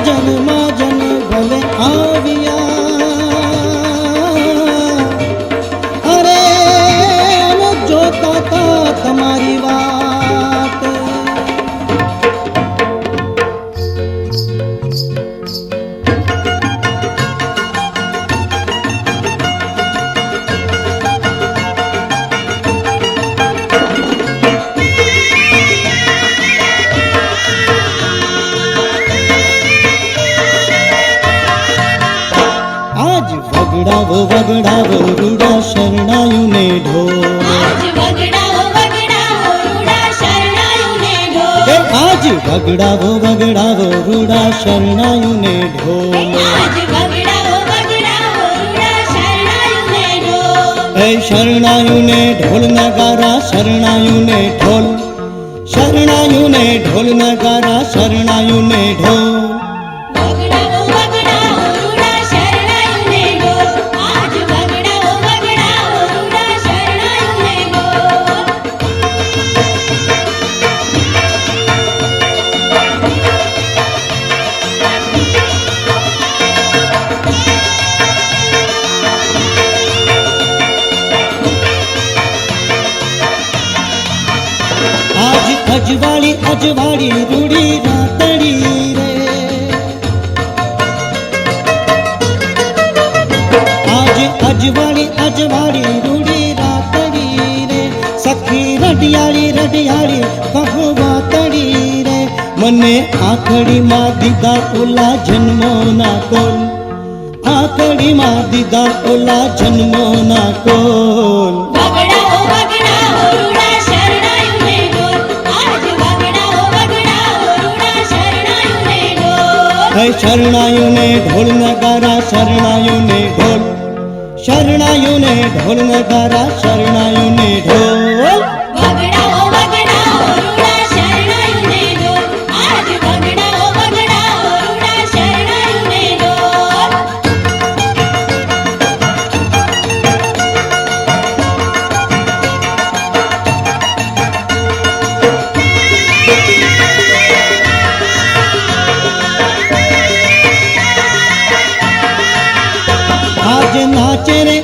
જન ભલે આવ્યા, અરે અમે જોતા તા તમારી વાત. વગડાવો વગડાવો રૂડા શરણાયુને ઢોલ, આજ વગડાવો વગડાવો રૂડા શરણાયુને ઢોલ, આજ વગડાવો વગડાવો રૂડા શરણાયુને ઢોલ, આજ વગડાવો વગડાવો રૂડા શરણાયુને ઢોલ. એ શરણાયુને ઢોલ નગારા શરણાયુને ઢોલ, શરણાયુને ઢોલ નગારા શરણાયુને ઢોલ. વગડાવો વગડાવો રૂડા શરણાયુને ઢોલ, આજ વગડાવો વગડાવો રૂડા શરણાયુને ઢોલ. આજ અજવાળી અજવાળી રૂડી રાતડી રે, આજ અજવાળી અજવાળી રૂડી રાતડી રે, સખી રડિયાળી રડિયાળી કહવાતડી રે, મને આખડીમાં દીધા ઓલા જન્મોના કોલ, આખડીમાં દીધા ઓલા જન્મોના કોલ. વગડાવો વગડાવો રૂડા શરણાયુને ઢોલ, આજ વગડાવો વગડાવો રૂડા શરણાયુને ઢોલ. હે શરણાયુને ઢોલ નગારા શરણાયુને ઢોલ, શરણાયુને ઢોલ નગારા શરણાયુને ઢોલ. વગડાવો વગડાવો રૂડા શરણાયુને ઢોલ, આજ વગડાવો વગડાવો રૂડા શરણાયુને ઢોલ. આજ નાચે રે